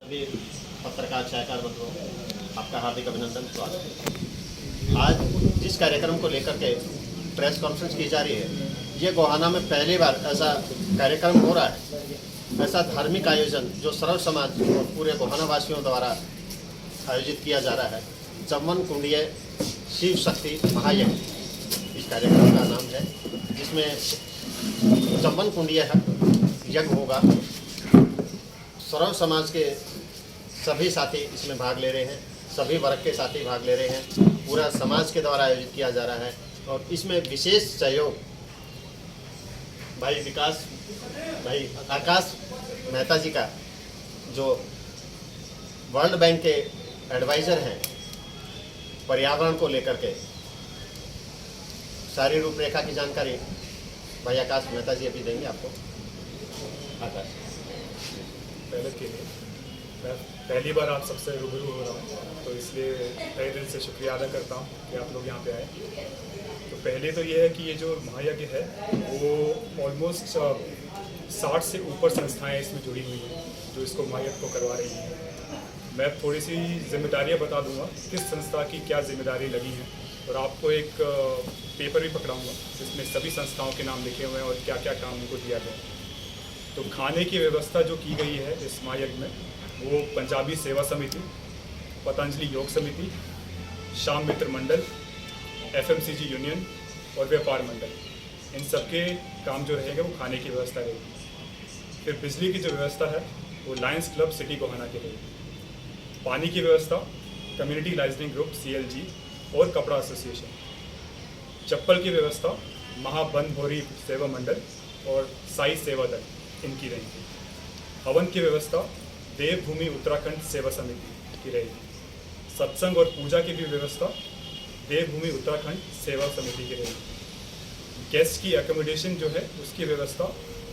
सभी पत्रकार छायाकार बंधुओं, आपका हार्दिक अभिनंदन, स्वागत है। आज जिस कार्यक्रम को लेकर के प्रेस कॉन्फ्रेंस की जा रही है, ये गोहाना में पहली बार ऐसा कार्यक्रम हो रहा है। ऐसा धार्मिक आयोजन जो सर्व समाज और पूरे गोहाना वासियों द्वारा आयोजित किया जा रहा है, चम्मन कुंडीय शिव शक्ति महायज्ञ इस कार्यक्रम का नाम है, जिसमें चम्मन कुंडीय यज्ञ होगा। सर्व समाज के सभी साथी इसमें भाग ले रहे हैं, सभी वर्ग के साथी भाग ले रहे हैं। पूरा समाज के द्वारा आयोजित किया जा रहा है और इसमें विशेष सहयोग भाई आकाश मेहता जी का, जो वर्ल्ड बैंक के एडवाइज़र हैं पर्यावरण को लेकर के। सारी रूपरेखा की जानकारी भाई आकाश मेहता जी अभी देंगे आपको। आकाश, पहले के लिए मैं पहली बार आप सबसे रूबरू हो रहा हूँ, तो इसलिए तहे दिल से शुक्रिया अदा करता हूँ कि आप लोग यहाँ पे आए। तो पहले तो ये है कि ये जो महायज्ञ है वो ऑलमोस्ट 60 से ऊपर संस्थाएं इसमें जुड़ी हुई हैं जो इसको महायज्ञ को करवा रही हैं। मैं थोड़ी सी जिम्मेदारियाँ बता दूँगा किस संस्था की क्या जिम्मेदारी लगी है, और आपको एक पेपर भी पकड़ाऊँगा जिसमें सभी संस्थाओं के नाम लिखे हुए हैं और क्या क्या काम उनको दिया गया है। तो खाने की व्यवस्था जो की गई है इस महायज्ञ में, वो पंजाबी सेवा समिति, पतंजलि योग समिति, श्याम मित्र मंडल, FMCG यूनियन और व्यापार मंडल, इन सबके काम जो रहेगा वो खाने की व्यवस्था रहेगी। फिर बिजली की जो व्यवस्था है वो लायंस क्लब सिटी गोहाना की रहेगी। पानी की व्यवस्था कम्युनिटी लाइजनिंग ग्रुप CLG और कपड़ा एसोसिएशन। चप्पल की व्यवस्था महाबन भोरी सेवा मंडल और साई सेवा दल, इनकी रहेगी। हवन की व्यवस्था देवभूमि उत्तराखंड सेवा समिति की रहेगी। सत्संग और पूजा की भी व्यवस्था देवभूमि उत्तराखंड सेवा समिति की रहेगी। गेस्ट की एकोमोडेशन जो है उसकी व्यवस्था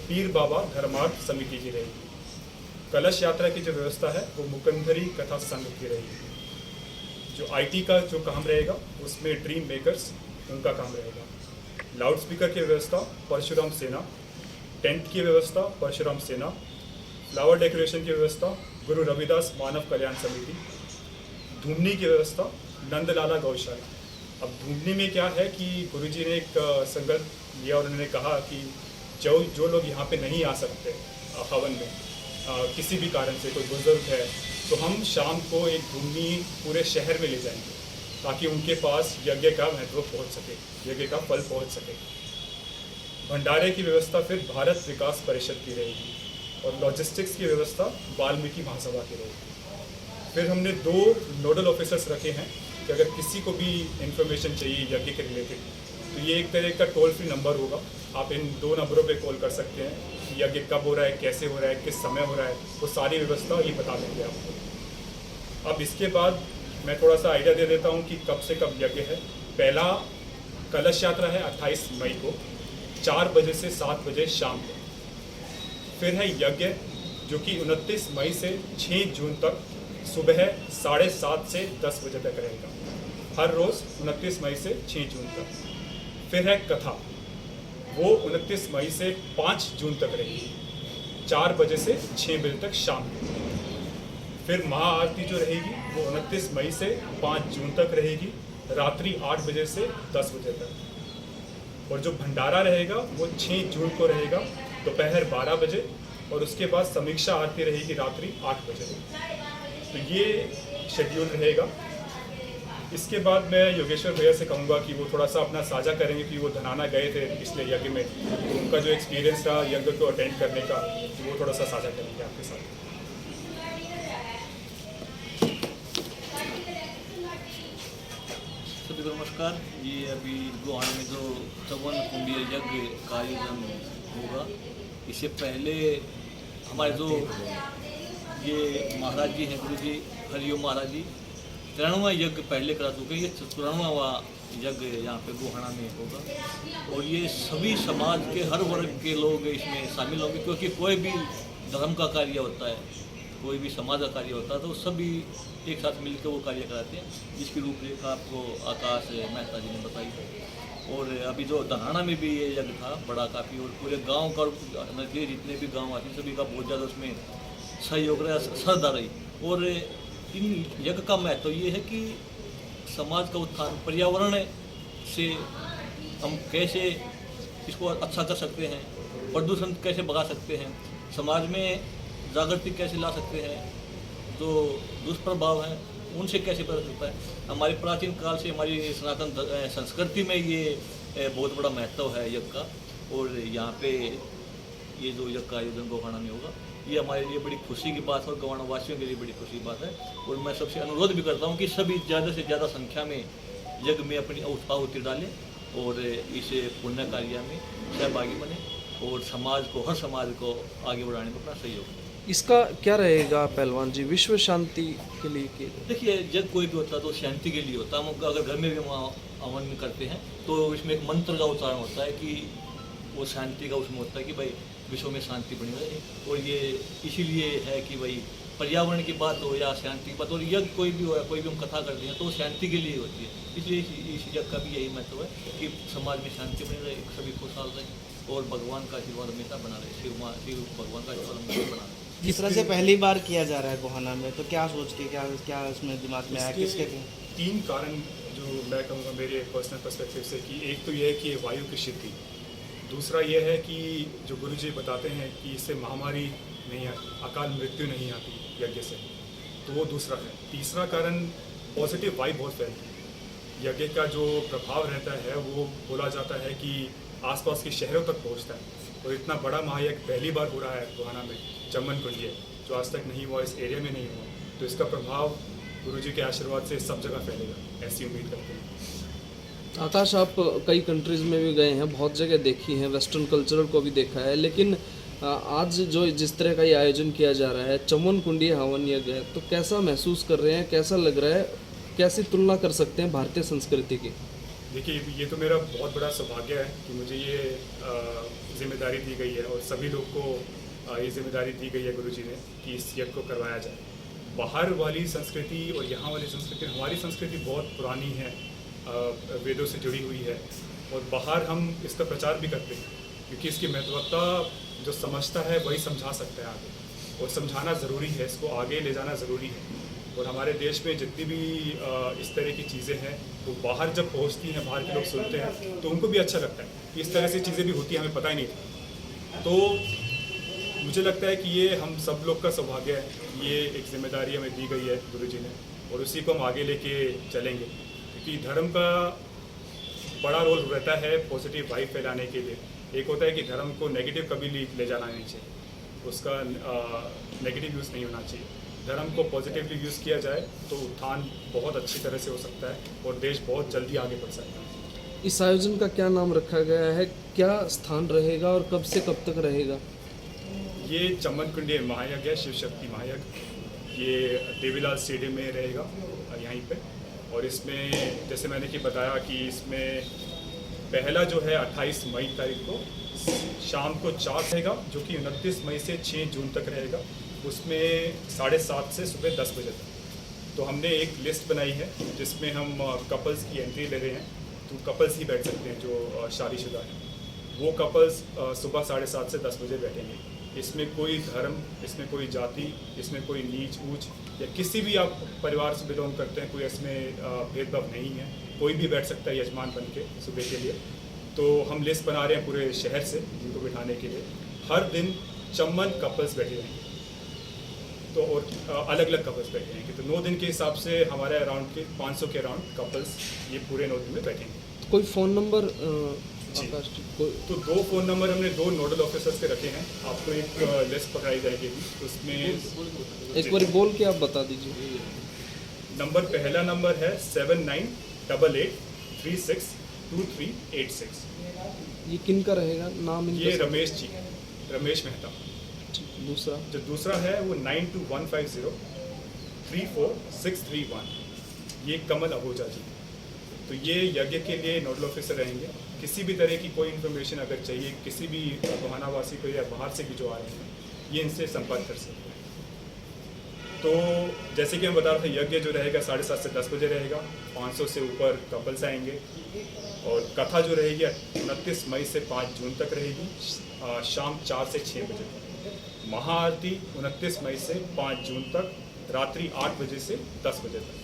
पीर बाबा धर्मार्थ समिति की रहेगी। कलश यात्रा की जो व्यवस्था है वो मुकंदरी कथा संघ की रहेगी। जो IT का जो काम रहेगा उसमें ड्रीम मेकर्स, उनका काम रहेगा। लाउड स्पीकर की व्यवस्था परशुराम सेना। टेंट की व्यवस्था परशुराम सेना। फ्लावर डेकोरेशन की व्यवस्था गुरु रविदास मानव कल्याण समिति। धूमनी की व्यवस्था नंदलाला गौशाला। अब धूमनी में क्या है कि गुरुजी ने एक संकल्प लिया और उन्होंने कहा कि जो लोग यहाँ पे नहीं आ सकते हवन में किसी भी कारण से, कोई बुजुर्ग है, तो हम शाम को एक धूमनी पूरे शहर में ले जाएंगे ताकि उनके पास यज्ञ का महत्व पहुँच सके, यज्ञ का फल पहुँच सके। भंडारे की व्यवस्था फिर भारत विकास परिषद की रहेगी और लॉजिस्टिक्स की व्यवस्था वाल्मीकि महासभा की रहेगी। फिर हमने 2 नोडल ऑफिसर्स रखे हैं कि अगर किसी को भी इंफॉर्मेशन चाहिए यज्ञ के रिलेटेड, तो ये एक तरह का टोल फ्री नंबर होगा। आप इन 2 नंबरों पे कॉल कर सकते हैं कि यज्ञ कब हो रहा है, कैसे हो रहा है, किस समय हो रहा है, वो सारी व्यवस्था ये बता देंगे आपको। अब इसके बाद मैं थोड़ा सा आइडिया दे देता हूँ कि कब से कब यज्ञ है। पहला कलश यात्रा है 28 मई को 4 बजे से 7 बजे शाम को। फिर है यज्ञ जो कि 29 मई से 6 जून तक सुबह 7:30 से 10 बजे तक रहेगा, हर रोज़ 29 मई से 6 जून तक। फिर है कथा, वो 29 मई से 5 जून तक रहेगी, 4 बजे से 6 बजे तक शाम को। फिर महाआरती जो रहेगी वो 29 मई से 5 जून तक रहेगी, रात्रि 8 बजे से 10 बजे तक। और जो भंडारा रहेगा वो 6 जून को रहेगा दोपहर 12 बजे, और उसके बाद समीक्षा आरती रहेगी रात्रि 8 बजे। तो ये शेड्यूल रहेगा। इसके बाद मैं योगेश्वर भैया से कहूँगा कि वो थोड़ा सा अपना साझा करेंगे कि वो धनाना गए थे पिछले यज्ञ में, तो उनका जो एक्सपीरियंस रहा यज्ञ को अटेंड करने का, तो वो थोड़ा सा साझा करेंगे आपके साथ। सभी को नमस्कार। ये अभी गोहाना में जो चम्मन कुंडीय यज्ञ का आयोजन होगा, इससे पहले हमारे जो ये महाराज जी हैं, गुरु जी हरिओम महाराज जी, 93वां यज्ञ पहले करा चुके हैं। ये 94वां यज्ञ यहाँ पे गोहाना में होगा और ये सभी समाज के हर वर्ग के लोग इसमें शामिल होंगे, क्योंकि कोई भी धर्म का कार्य होता है, कोई भी समाज का कार्य होता है, तो सभी एक साथ मिलकर वो कार्य कराते हैं, जिसकी रूपरेखा आपको आकाश मेहता जी ने बताई। और अभी जो धनाना में भी ये यज्ञ था बड़ा काफ़ी, और पूरे गांव का जितने भी गांव आते हैं सभी का बहुत ज़्यादा उसमें सहयोग रहा, श्रद्धा रही। और इन यज्ञ का महत्व ये है कि समाज का उत्थान, पर्यावरण से हम कैसे इसको अच्छा कर सकते हैं, प्रदूषण कैसे भगा सकते हैं, समाज में जागृति कैसे ला सकते हैं, जो दुष्प्रभाव हैं उनसे कैसे बच सकता है। हमारे प्राचीन काल से हमारी सनातन संस्कृति में ये बहुत बड़ा महत्व है यज्ञ का। और यहाँ पे ये जो यज्ञ का आयोजन गोहाना में होगा, ये हमारे लिए बड़ी खुशी की बात है और गोहाना वासियों के लिए बड़ी खुशी की बात है। और मैं सबसे अनुरोध भी करता हूँ कि सभी ज़्यादा से ज़्यादा संख्या में यज्ञ में अपनी आहुति डालें और इस पुण्य कार्य में सहभागी बने और समाज को, हर समाज को आगे बढ़ाने में अपना सहयोग दें। इसका क्या रहेगा पहलवान जी, विश्व शांति के लिए कि देखिए, जब कोई भी होता है तो शांति के लिए होता है। हम अगर घर में भी हम हवन करते हैं तो इसमें एक मंत्र का उच्चारण होता है कि वो शांति का उसमें होता है कि भाई विश्व में शांति बनी रहे। और ये इसीलिए है कि भाई पर्यावरण की बात हो या शांति की बात हो, यज्ञ कोई भी हो या कोई भी हम कथा करते हैं तो शांति के लिए होती है। इसलिए इस यज्ञ का भी यही महत्व है कि समाज में शांति बनी रहे, सभी खुशहाल रहे और भगवान का आशीर्वाद हमेशा बना रहे, शिव भगवान का आशीर्वाद हमेशा बना रहे। जिस तरह से पहली बार किया जा रहा है गोहाना में, तो क्या सोच के क्या इसमें दिमाग में आया, किसके तीन कारण जो मैं कहूँगा मेरे पर्सनल पर्सपेक्टिव से, कि एक तो यह है कि वायु की शुद्धि, दूसरा यह है कि जो गुरु जी बताते हैं कि इससे महामारी नहीं आती, अकाल मृत्यु नहीं आती यज्ञ से, तो वो दूसरा है। तीसरा कारण पॉजिटिव वाइब बहुत फैलती है। यज्ञ का जो प्रभाव रहता है वो बोला जाता है कि आसपास के शहरों तक पहुंचता है। और इतना बड़ा महायज्ञ पहली बार हो रहा है गोहाना में, चम्मन कुंडिया, जो आज तक नहीं हुआ, इस एरिया में नहीं हुआ, तो इसका प्रभाव गुरुजी के आशीर्वाद से सब जगह फैलेगा, ऐसी उम्मीद करते हैं। आकाश, आप कई कंट्रीज़ में भी गए हैं, बहुत जगह देखी हैं, वेस्टर्न कल्चरल को भी देखा है, लेकिन आज जो जिस तरह का ये आयोजन किया जा रहा है, चम्मन कुंडिया हवन यज्ञ है, तो कैसा महसूस कर रहे हैं, कैसा लग रहा है, कैसी तुलना कर सकते हैं भारतीय संस्कृति की? देखिए, ये तो मेरा बहुत बड़ा सौभाग्य है कि मुझे ये जिम्मेदारी दी गई है और सभी लोग को ये जिम्मेदारी दी गई है गुरुजी ने कि इस यज्ञ को करवाया जाए। बाहर वाली संस्कृति और यहाँ वाली संस्कृति, हमारी संस्कृति बहुत पुरानी है, वेदों से जुड़ी हुई है, और बाहर हम इसका प्रचार भी करते हैं क्योंकि इसकी महत्वता जो समझता है वही समझा सकता है आगे, और समझाना ज़रूरी है, इसको आगे ले जाना ज़रूरी है। और हमारे देश में जितनी भी इस तरह की चीज़ें हैं वो बाहर जब पहुंचती हैं, बाहर के लोग सुनते हैं तो उनको भी अच्छा लगता है कि इस तरह से चीज़ें भी होती हैं, हमें पता ही नहीं था। तो मुझे लगता है कि ये हम सब लोग का सौभाग्य है, ये एक जिम्मेदारी हमें दी गई है गुरुजी ने, और उसी को हम आगे लेके चलेंगे क्योंकि धर्म का बड़ा रोल रहता है पॉजिटिव वाइब फैलाने के लिए। एक होता है कि धर्म को नेगेटिव कभी ले जाना नहीं चाहिए, उसका नेगेटिव यूज़ नहीं होना चाहिए। धर्म को पॉजिटिवली यूज़ किया जाए तो उत्थान बहुत अच्छी तरह से हो सकता है और देश बहुत जल्दी आगे बढ़ सकता है। इस आयोजन का क्या नाम रखा गया है, क्या स्थान रहेगा और कब से कब तक रहेगा? ये चम्मन कुंडिया महायज्ञ है, शिव शक्ति महायज्ञ। ये देवीलाल स्टेडियम में रहेगा यहीं पे, और इसमें जैसे मैंने कि बताया कि इसमें पहला जो है 28 मई तारीख को शाम को 4 रहेगा, जो कि 29 मई से 6 जून तक रहेगा। उसमें 7:30 से सुबह 10 बजे तक। तो हमने एक लिस्ट बनाई है जिसमें हम कपल्स की एंट्री ले रहे हैं, तो कपल्स ही बैठ सकते हैं जो शादीशुदा हैं, वो कपल्स सुबह 7:30 से 10 बजे बैठेंगे। इसमें कोई धर्म, इसमें कोई जाति, इसमें कोई नीच ऊंच या किसी भी आप परिवार से बिलोंग करते हैं, कोई इसमें भेदभाव नहीं है, कोई भी बैठ सकता है यजमान बन के सुबह के लिए। तो हम लिस्ट बना रहे हैं पूरे शहर से जिनको बिठाने के लिए। हर दिन चम्मन कपल्स बैठे रहेंगे, तो और अलग अलग कपल्स बैठे रहेंगे। तो 9 दिन के हिसाब से हमारे अराउंड के 500 के अराउंड कपल्स ये पूरे 9 दिन में बैठेंगे। कोई फ़ोन नंबर? आकाश जी, तो 2 फ़ोन नंबर हमने 2 नोडल ऑफिसर्स के रखे हैं, आपको एक लिस्ट पकड़ाई जाएगी उसमें। एक बार बोल के आप बता दीजिए। नंबर, पहला नंबर है 7988 36 2386। ये किन का रहेगा नाम? ये रमेश जी, रमेश मेहता। दूसरा जो दूसरा है वो 92150 34631, ये कमल अहूजा जी। तो ये यज्ञ के लिए नोडल ऑफिसर रहेंगे। किसी भी तरह की कोई इन्फॉर्मेशन अगर चाहिए किसी भी गोहाना वासी को या बाहर से भी जो आ रहे हैं, ये इनसे संपर्क कर सकते हैं। तो जैसे कि हम बता रहे थे, यज्ञ जो रहेगा 7:30 से 10 बजे रहेगा, 500 से ऊपर कपल्स आएंगे, और कथा जो रहेगी 29 मई से 5 जून तक रहेगी, शाम 4 से 6 बजे तक। महाआरती 29 मई से 5 जून तक रात्रि 8 बजे से 10 बजे तक,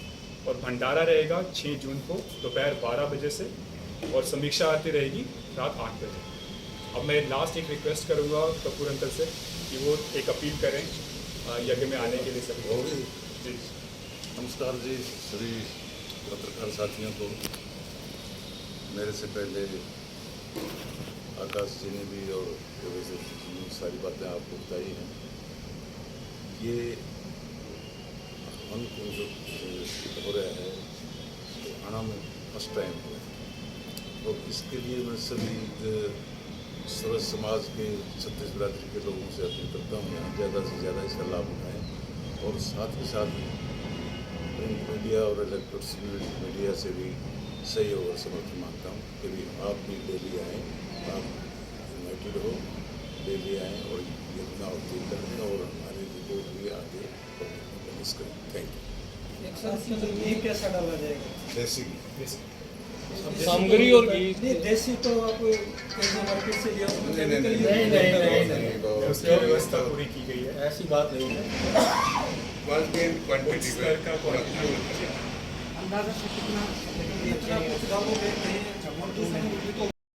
और भंडारा रहेगा 6 जून को दोपहर 12 बजे से, और समीक्षा आरती रहेगी रात 8 बजे। अब मैं लास्ट एक रिक्वेस्ट करूँगा कपूर अंकल से कि वो एक अपील करें यज्ञ में आने के लिए सभी को। जी नमस्कार जी सभी पत्रकार साथियों को। मेरे से पहले आकाश जी ने भी और वैसे सारी बातें आपको बताई हैं। ये हवन को जो हो रहा है तो आना में फर्स्ट टाइम हुआ है, और इसके लिए मैं सभी सर्व समाज के छत्तीस बिरादरी के लोगों से अपील करता हूँ यहाँ ज़्यादा से ज़्यादा इसका लाभ उठाएँ, और साथ के साथ प्रिंट मीडिया और इलेक्ट्रॉनिक मीडिया से भी सहयोग और समर्थन मांगता हूँ कि भी आप भी डेली आएँ, आप यूनाइटेड हो, डेली आएँ और इतना अपील करें और हमारी रिपोर्ट भी आगे पब्लिश करें। Thank you. घी कैसा डाला जाएगा? देसी सामग्री और घी नहीं, देसी तो आप कैसे मार्केट से लिया? नहीं उसकी व्यवस्था पूरी की गई है, ऐसी बात नहीं है। क्वांटिटी का क्वालिटी अंदाजा से कितना कुछ दामों में